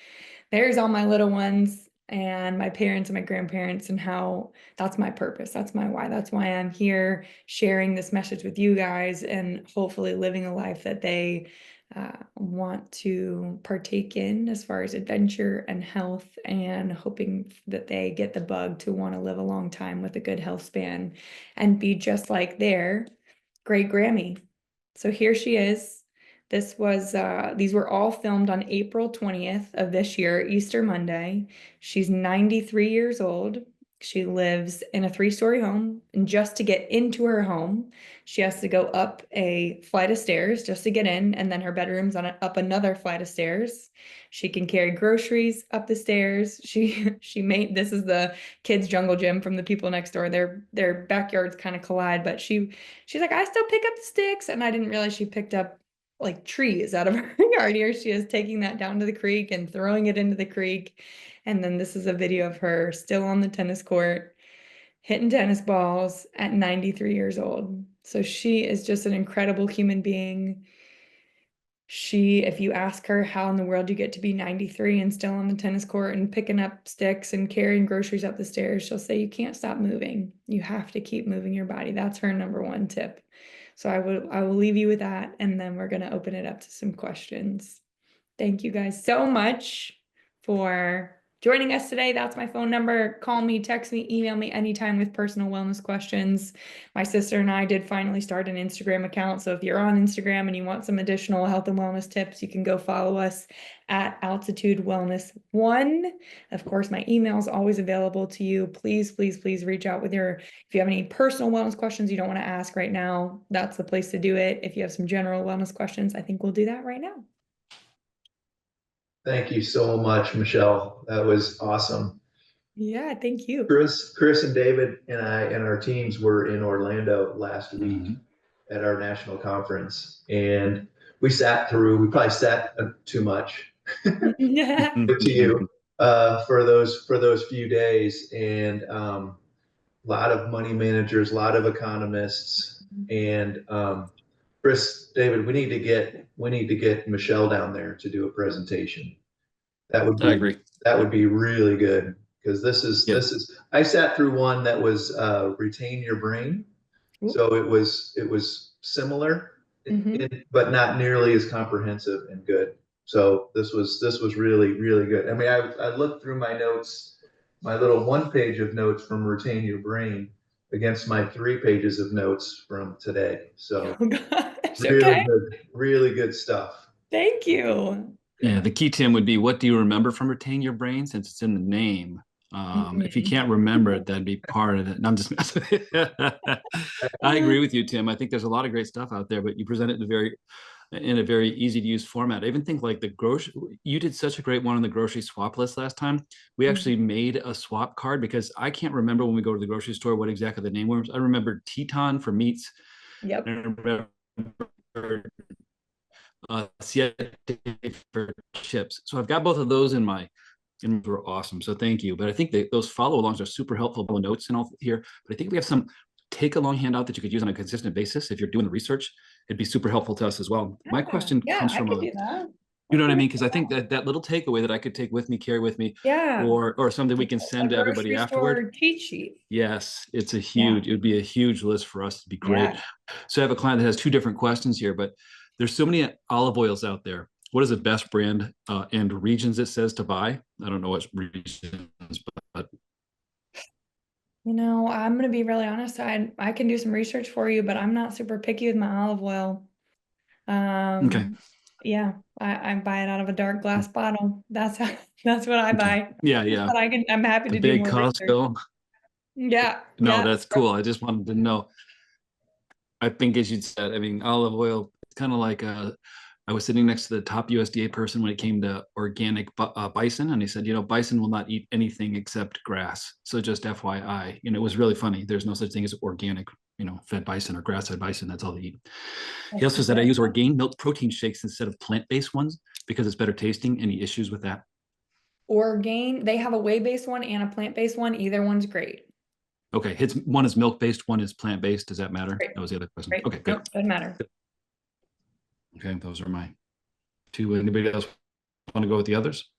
There's all my little ones and my parents and my grandparents, and how that's my purpose. That's my why. That's why I'm here sharing this message with you guys, and hopefully living a life that they want to partake in, as far as adventure and health, and hoping that they get the bug to want to live a long time with a good health span and be just like their great Grammy. So here she is. These were all filmed on April 20th of this year, Easter Monday. She's 93 years old. She lives in a 3-story home, and just to get into her home, she has to go up a flight of stairs just to get in, and then her bedroom's up another flight of stairs. She can carry groceries up the stairs. This is the kids' jungle gym from the people next door. Their backyards kind of collide, but she's like, I still pick up the sticks, and I didn't realize she picked up like trees out of her yard. Here she is taking that down to the creek and throwing it into the creek. And then this is a video of her still on the tennis court, hitting tennis balls at 93 years old. So she is just an incredible human being. If you ask her how in the world you get to be 93 and still on the tennis court and picking up sticks and carrying groceries up the stairs, she'll say, you can't stop moving. You have to keep moving your body. That's her number one tip. So I will leave you with that, and then we're going to open it up to some questions. Thank you guys so much for joining us today. That's my phone number. Call me, text me, email me anytime with personal wellness questions. My sister and I did finally start an Instagram account. So if you're on Instagram and you want some additional health and wellness tips, you can go follow us at Altitude Wellness 1. Of course, my email is always available to you. Please, please, please reach out if you have any personal wellness questions you don't want to ask right now, that's the place to do it. If you have some general wellness questions, I think we'll do that right now. Thank you so much, Michelle. That was awesome. Yeah, thank you. Chris and David and I and our teams were in Orlando last week at our national conference, and we probably sat too much Yeah. to you for those few days, and a lot of money managers, a lot of economists, and Chris, David, we need to get Michelle down there to do a presentation. I agree. That would be really good, because this is I sat through one that was retain your brain. Ooh. So it was similar, but not nearly as comprehensive and good. So this was really, really good. I mean, I looked through my notes, my little 1 page of notes from Retain Your Brain against my 3 pages of notes from today. So really good stuff. Thank you. Yeah, the key, Tim, would be, what do you remember from Retain Your Brain, since it's in the name? If you can't remember it, that'd be part of it. No, I'm just messing. I agree with you, Tim. I think there's a lot of great stuff out there, but you present it in a very easy to use format. I even think like you did such a great one on the grocery swap list last time. We actually made a swap card, because I can't remember when we go to the grocery store what exactly the name was. I remember Teton for meats. Yep. I remember Siete for chips. So I've got both of those in were awesome. So thank you. But I think those follow-alongs are super helpful, notes and all here. But I think we have some take-along handout that you could use on a consistent basis. If you're doing the research, it'd be super helpful to us as well. My question comes from you know what I mean? Because I think that little takeaway that I could take with me, carry with me, or something we can send to everybody afterward. Cheat sheet. Yes, it would be a huge list for us. To be great. Yeah. So I have a client that has 2 different questions here, but there's so many olive oils out there. What is the best brand and regions it says to buy? I don't know what regions, but I'm going to be really honest. I can do some research for you, but I'm not super picky with my olive oil. Okay. Yeah, I buy it out of a dark glass bottle. That's what I buy. Yeah. But I'm happy to do more Costco. Research. Yeah. No, yeah. That's cool. I just wanted to know. I think, as you said, I mean, olive oil, it's kind of like I was sitting next to the top USDA person when it came to organic bison, and he said, bison will not eat anything except grass. So just FYI, it was really funny. There's no such thing as organic, fed bison or grass-fed bison. That's all they eat. He also said, I use organic milk protein shakes instead of plant-based ones because it's better tasting. Any issues with that? Orgain, they have a whey-based one and a plant-based one. Either one's great. Okay, one is milk-based, one is plant-based. Does that matter? Right. That was the other question. Right. Okay, good. Nope, doesn't matter. Okay, those are my two. Anybody else want to go with the others?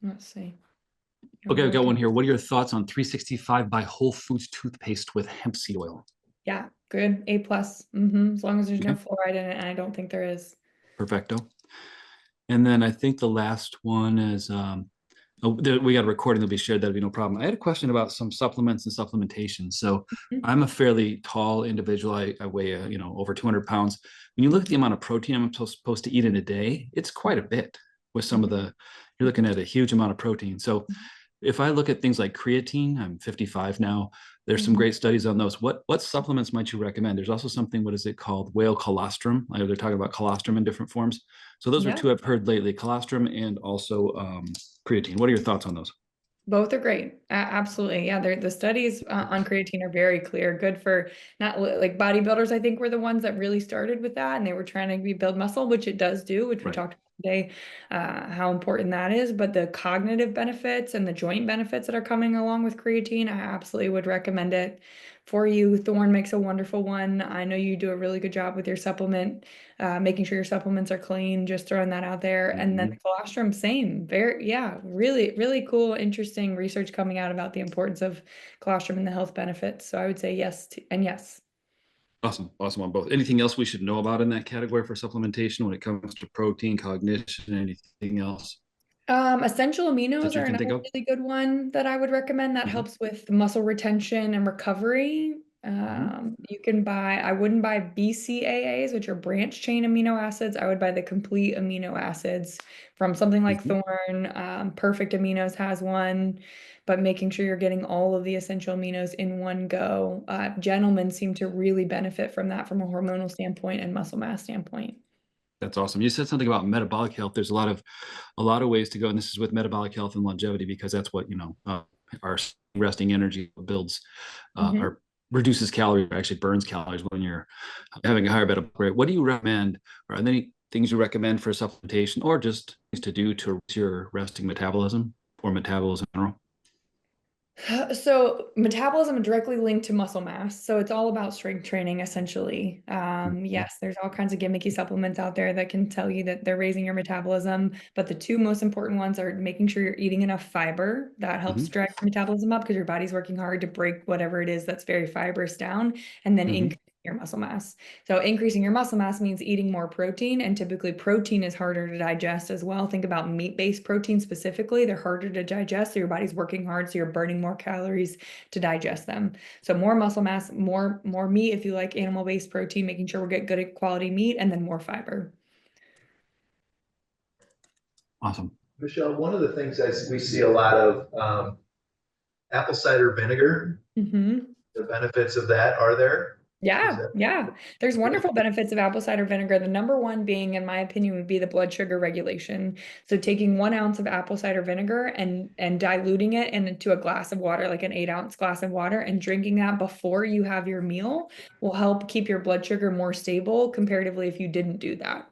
Let's see. Okay, I've got one here. What are your thoughts on 365 by Whole Foods toothpaste with hemp seed oil? Yeah, good. A+. As long as there's no Okay. fluoride in it, and I don't think there is. Perfecto. And then I think the last one is, we got a recording that'll be shared. That'll be no problem. I had a question about some supplements and supplementation. So I'm a fairly tall individual. I weigh, over 200 pounds. When you look at the amount of protein I'm supposed to eat in a day, it's quite a bit with some of the, you're looking at a huge amount of protein. So if I look at things like creatine, I'm 55 now. There's some great studies on those. What supplements might you recommend? There's also something, what is it called? Whale colostrum. They're talking about colostrum in different forms. So those are two I've heard lately, colostrum and also creatine. What are your thoughts on those? Both are great. Absolutely. Yeah. The studies on creatine are very clear. Good for not like bodybuilders. I think were the ones that really started with that, and they were trying to build muscle, which it does do, which we talked about today, how important that is. But the cognitive benefits and the joint benefits that are coming along with creatine, I absolutely would recommend it for you. Thorne makes a wonderful one. I know you do a really good job with your supplement, making sure your supplements are clean, just throwing that out there. And then the colostrum, same. Really, really cool, interesting research coming out about the importance of colostrum and the health benefits. So I would say yes and yes. Awesome on both. Anything else we should know about in that category for supplementation when it comes to protein, cognition, anything else? Essential aminos are another of? really good one that I would recommend that helps with muscle retention and recovery. You can buy, I wouldn't buy BCAAs, which are branch chain amino acids. I would buy the complete amino acids from something like Thorne. Perfect Aminos has one, but making sure you're getting all of the essential aminos in one go. Gentlemen seem to really benefit from that from a hormonal standpoint and muscle mass standpoint. That's awesome. You said something about metabolic health. There's a lot of ways to go, and this is with metabolic health and longevity because that's what our resting energy builds or reduces calories, or actually burns calories when you're having a higher metabolic rate. What do you recommend? Or are there any things you recommend for supplementation, or just things to do to reduce your resting metabolism or metabolism in general? So metabolism is directly linked to muscle mass. So it's all about strength training, essentially. Yes, there's all kinds of gimmicky supplements out there that can tell you that they're raising your metabolism. But the two most important ones are making sure you're eating enough fiber. That helps drive your metabolism up because your body's working hard to break whatever it is that's very fibrous down, and then increase your muscle mass. So increasing your muscle mass means eating more protein, and typically protein is harder to digest as well. Think about meat-based protein specifically. They're harder to digest, so your body's working hard, so you're burning more calories to digest them. So more muscle mass, more meat if you like animal-based protein, making sure we get good quality meat, and then more fiber. Awesome. Michelle, one of the things we see a lot of apple cider vinegar. The benefits of that are there? Yeah. There's wonderful benefits of apple cider vinegar. The number one being, in my opinion, would be the blood sugar regulation. So taking 1 ounce of apple cider vinegar and diluting it into a glass of water, like an 8-ounce glass of water, and drinking that before you have your meal will help keep your blood sugar more stable comparatively if you didn't do that.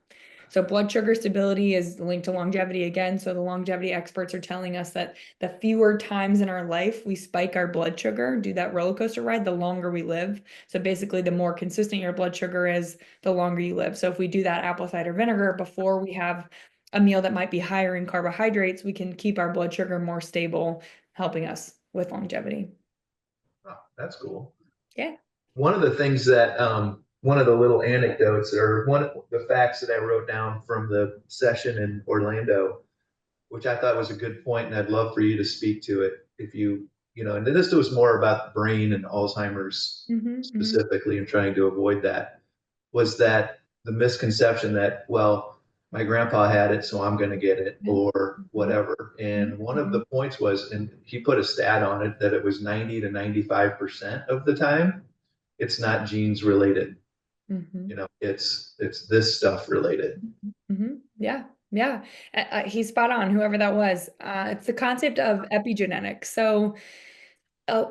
So blood sugar stability is linked to longevity again. So the longevity experts are telling us that the fewer times in our life we spike our blood sugar, do that roller coaster ride, the longer we live. So basically, the more consistent your blood sugar is, the longer you live. So if we do that apple cider vinegar before we have a meal that might be higher in carbohydrates, we can keep our blood sugar more stable, helping us with longevity. Oh, that's cool. Yeah. One of the things that one of the little anecdotes or one of the facts that I wrote down from the session in Orlando, which I thought was a good point, and I'd love for you to speak to it if and this was more about the brain and Alzheimer's specifically and trying to avoid that, was that the misconception that, well, my grandpa had it, so I'm going to get it or whatever. And one of the points was, and he put a stat on it, that it was 90 to 95% of the time, it's not genes related. It's this stuff related. Yeah. He's spot on, whoever that was. It's the concept of epigenetics. So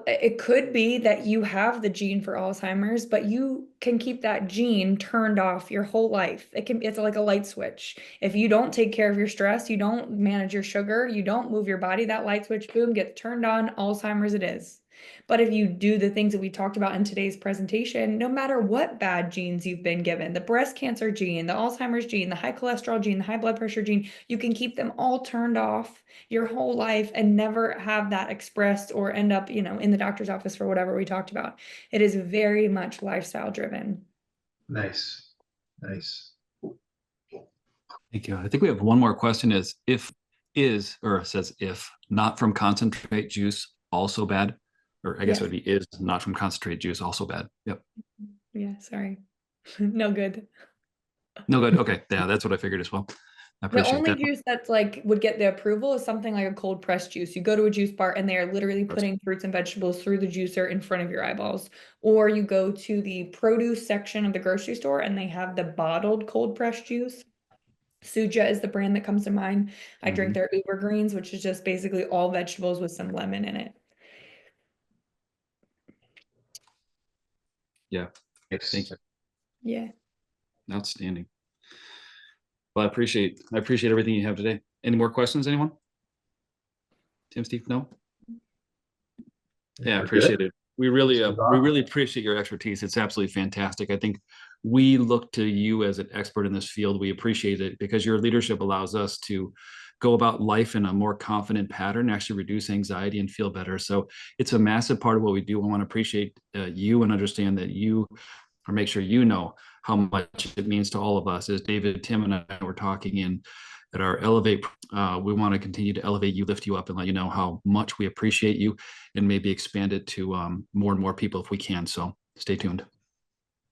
It could be that you have the gene for Alzheimer's, but you can keep that gene turned off your whole life. It's like a light switch. If you don't take care of your stress, you don't manage your sugar, you don't move your body, that light switch, boom, gets turned on, Alzheimer's it is. But if you do the things that we talked about in today's presentation, no matter what bad genes you've been given, the breast cancer gene, the Alzheimer's gene, the high cholesterol gene, the high blood pressure gene, you can keep them all turned off your whole life and never have that expressed or end up, in the doctor's office for whatever we talked about. It is very much lifestyle driven. Nice. Nice. Thank you. I think we have one more question or it says if not from concentrate juice, also bad. Or I guess it would be is not from concentrate juice, also bad. Yep. Yeah, sorry. No good. No good. Okay. Yeah, that's what I figured as well. I appreciate The only that. juice that's would get the approval is something like a cold pressed juice. You go to a juice bar and they are literally putting fruits and vegetables through the juicer in front of your eyeballs. Or you go to the produce section of the grocery store and they have the bottled cold pressed juice. Suja is the brand that comes to mind. I drink their Uber Greens, which is just basically all vegetables with some lemon in it. Yeah. Thank you. Yeah. Outstanding. Well, I appreciate everything you have today. Any more questions, anyone? Tim, Steve, no? Yeah, I appreciate it. We really appreciate your expertise. It's absolutely fantastic. I think we look to you as an expert in this field. We appreciate it because your leadership allows us to go about life in a more confident pattern, actually reduce anxiety and feel better. So it's a massive part of what we do. I want to appreciate you and understand that or make sure you know how much it means to all of us. As David, Tim, and I were talking at our Elevate, we want to continue to elevate you, lift you up, and let you know how much we appreciate you, and maybe expand it to more and more people if we can. So stay tuned.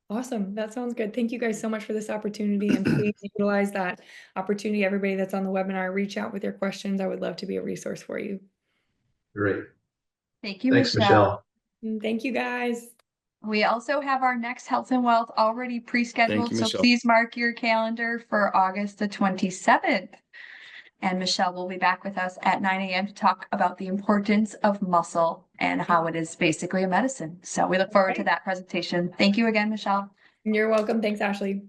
Awesome. That sounds good. Thank you guys so much for this opportunity, and please utilize that opportunity. Everybody that's on the webinar, reach out with your questions. I would love to be a resource for you. Great. Thank you, Thanks, Michelle. Thank you guys. We also have our next Health and Wealth already pre-scheduled, so Michelle. please mark your calendar for August the 27th. And Michelle will be back with us at 9 a.m. to talk about the importance of muscle and how it is basically a medicine. So we look forward to that presentation. Thank you again, Michelle. You're welcome. Thanks, Ashley.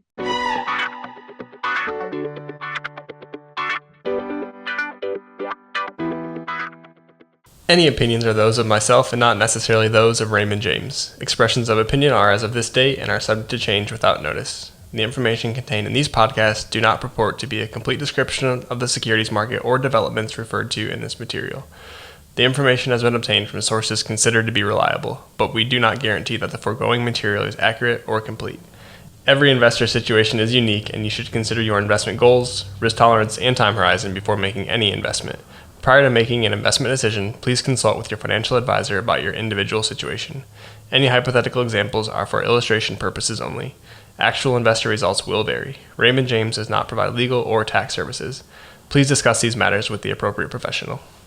Any opinions are those of myself and not necessarily those of Raymond James. Expressions of opinion are as of this date and are subject to change without notice. The information contained in these podcasts do not purport to be a complete description of the securities market or developments referred to in this material. The information has been obtained from sources considered to be reliable, but we do not guarantee that the foregoing material is accurate or complete. Every investor situation is unique, and you should consider your investment goals, risk tolerance, and time horizon before making any investment. Prior to making an investment decision, please consult with your financial advisor about your individual situation. Any hypothetical examples are for illustration purposes only. Actual investor results will vary. Raymond James does not provide legal or tax services. Please discuss these matters with the appropriate professional.